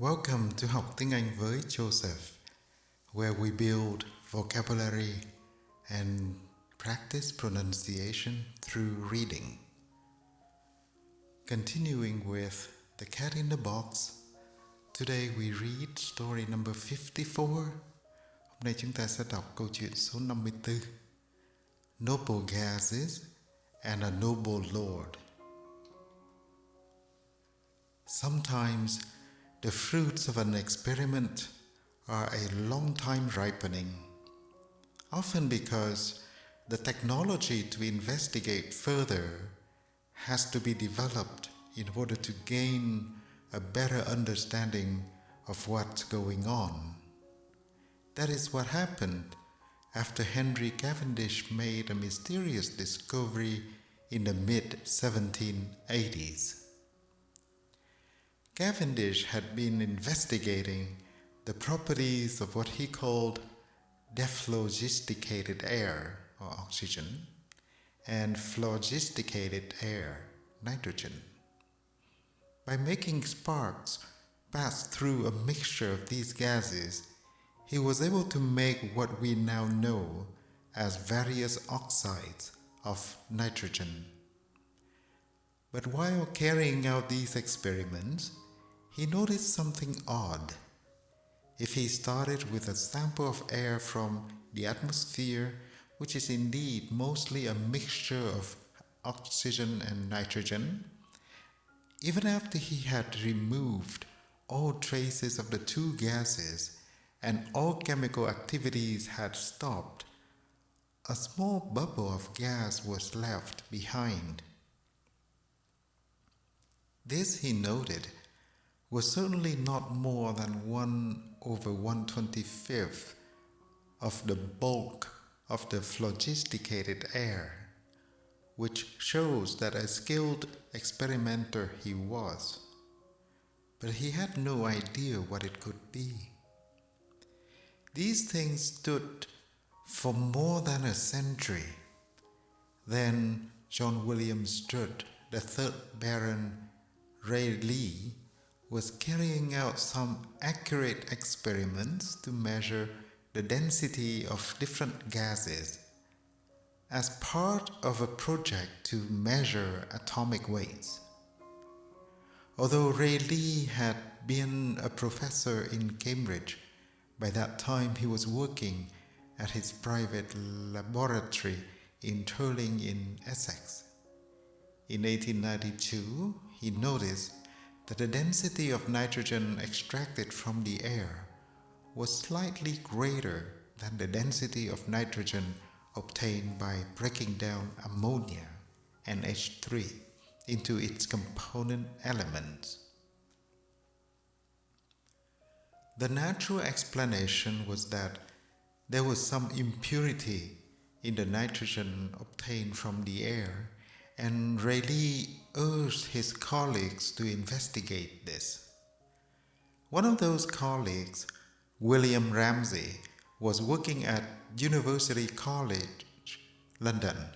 Welcome to học tiếng Anh với Joseph, where we build vocabulary and practice pronunciation through reading. Continuing with The Cat in the Box, today we read story number 54. Hôm nay chúng ta sẽ đọc câu chuyện số 54. Noble Gases and a Noble Lord. Sometimes the fruits of an experiment are a long time ripening, often because the technology to investigate further has to be developed in order to gain a better understanding of what's going on. That is what happened after Henry Cavendish made a mysterious discovery in the mid-1780s. Cavendish had been investigating the properties of what he called dephlogisticated air, or oxygen, and phlogisticated air, nitrogen. By making sparks pass through a mixture of these gases, he was able to make what we now know as various oxides of nitrogen. But while carrying out these experiments, he noticed something odd. If he started with a sample of air from the atmosphere, which is indeed mostly a mixture of oxygen and nitrogen, even after he had removed all traces of the two gases and all chemical activities had stopped, a small bubble of gas was left behind. This, he noted, was certainly not more than 1/125th of the bulk of the phlogisticated air, which shows that a skilled experimenter he was. But he had no idea what it could be. These things stood for more than a century. Then John William Strutt, the third Baron Rayleigh, was carrying out some accurate experiments to measure the density of different gases as part of a project to measure atomic weights. Although Rayleigh had been a professor in Cambridge, by that time he was working at his private laboratory in Turling in Essex. In 1892, he noticed that the density of nitrogen extracted from the air was slightly greater than the density of nitrogen obtained by breaking down ammonia, NH3, into its component elements. The natural explanation was that there was some impurity in the nitrogen obtained from the air, and Rayleigh urged his colleagues to investigate this. One of those colleagues, William Ramsay, was working at University College, London,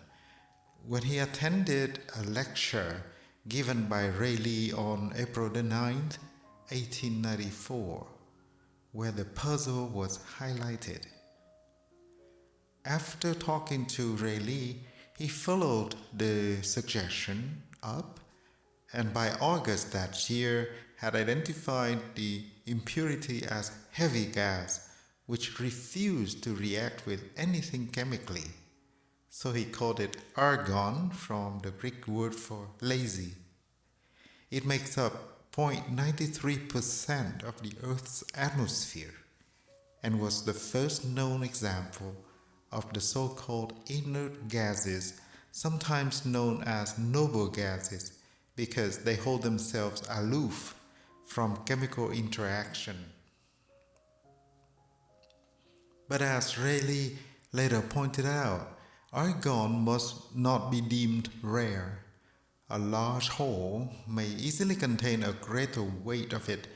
when he attended a lecture given by Rayleigh on April the 9th, 1894, where the puzzle was highlighted. After talking to Rayleigh, he followed the suggestion up, and by August that year had identified the impurity as heavy gas, which refused to react with anything chemically. So he called it argon, from the Greek word for lazy. It makes up 0.93% of the Earth's atmosphere and was the first known example of the so-called inert gases, sometimes known as noble gases, because they hold themselves aloof from chemical interaction. But as Rayleigh later pointed out, argon must not be deemed rare. A large hole may easily contain a greater weight of it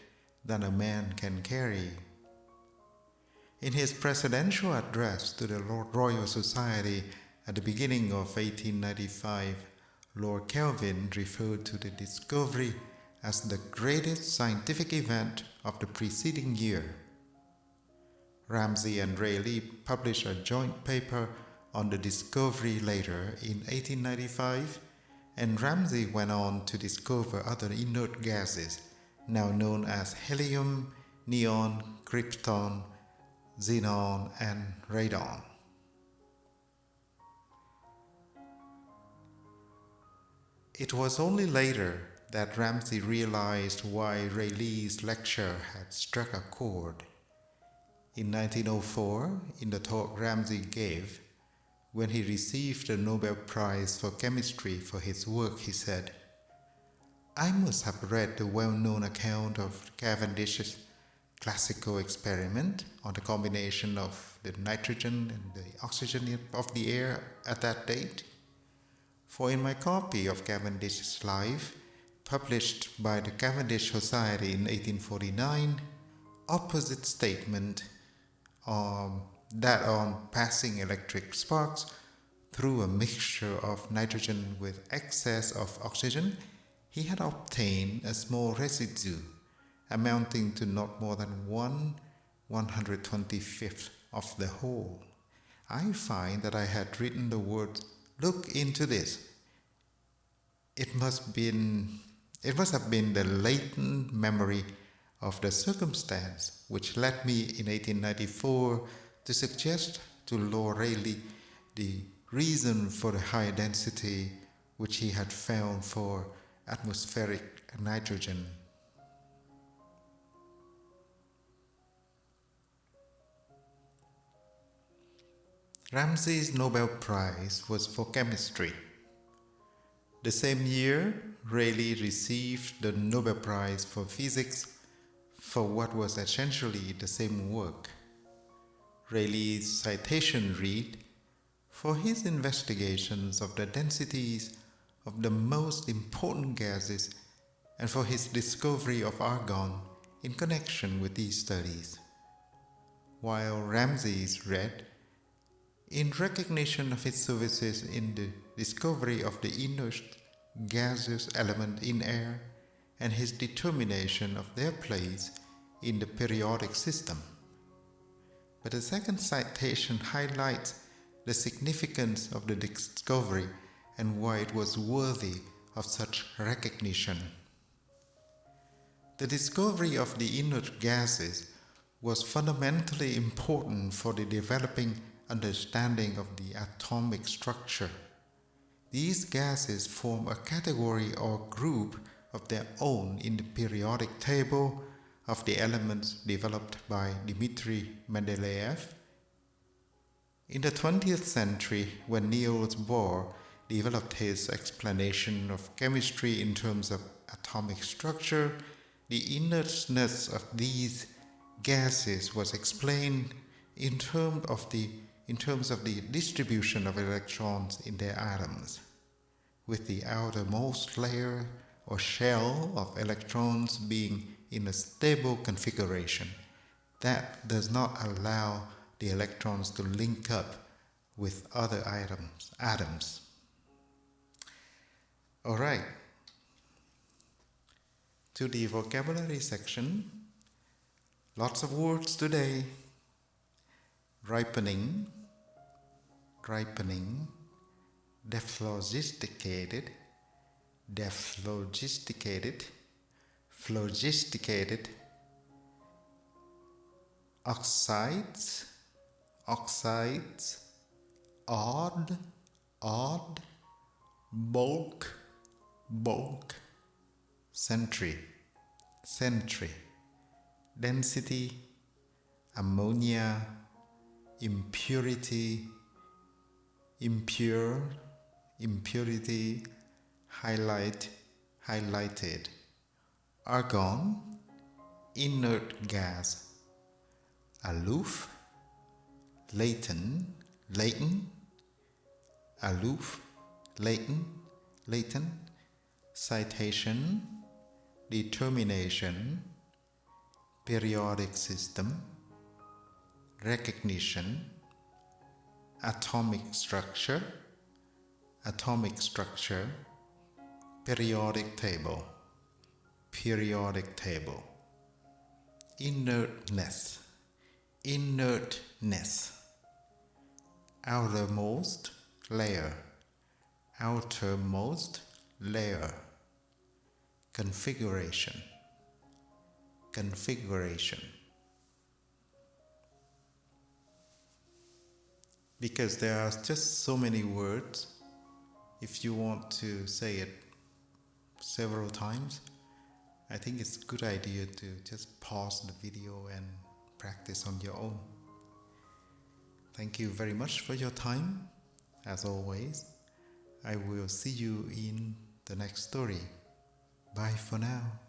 than a man can carry. In his presidential address to the Royal Society at the beginning of 1895, Lord Kelvin referred to the discovery as the greatest scientific event of the preceding year. Ramsay and Rayleigh published a joint paper on the discovery later in 1895, and Ramsay went on to discover other inert gases now known as helium, neon, krypton, xenon, and radon. It was only later that Ramsay realized why Rayleigh's lecture had struck a chord. In 1904, in the talk Ramsay gave, when he received the Nobel Prize for Chemistry for his work, he said, "I must have read the well-known account of Cavendish's classical experiment on the combination of the nitrogen and the oxygen of the air at that date. For in my copy of Cavendish's Life, published by the Cavendish Society in 1849, opposite statement that on passing electric sparks through a mixture of nitrogen with excess of oxygen, he had obtained a small residue amounting to not more than 1/125th of the whole. I find that I had written the words, 'Look into this.' It must have been the latent memory of the circumstance which led me in 1894 to suggest to Lord Rayleigh the reason for the high density which he had found for atmospheric nitrogen. Ramsay's Nobel Prize was for chemistry. The same year, Rayleigh received the Nobel Prize for physics for what was essentially the same work. Rayleigh's citation read, "For his investigations of the densities of the most important gases and for his discovery of argon in connection with these studies," while Ramsay's read, "In recognition of his services in the discovery of the inert gaseous element in air and his determination of their place in the periodic system." But the second citation highlights the significance of the discovery and why it was worthy of such recognition. The discovery of the inert gases was fundamentally important for the developing understanding of the atomic structure. These gases form a category or group of their own in the periodic table of the elements developed by Dmitri Mendeleev. In the 20th century, when Niels Bohr developed his explanation of chemistry in terms of atomic structure, the inertness of these gases was explained in terms of the distribution of electrons in their atoms, with the outermost layer or shell of electrons being in a stable configuration that does not allow the electrons to link up with other atoms. All right. To the vocabulary section, lots of words today. Ripening, dephlogisticated, phlogisticated, oxides, odd, bulk, century, density, ammonia, impurity, impurity, highlighted, argon, inert gas, aloof, latent, aloof, latent, citation, determination, periodic system, recognition, atomic structure, periodic table, periodic table. Inertness, inertness. Outermost layer, outermost layer. Configuration, configuration. Because there are just so many words, if you want to say it several times, I think it's a good idea to just pause the video and practice on your own. Thank you very much for your time. As always, I will see you in the next story. Bye for now.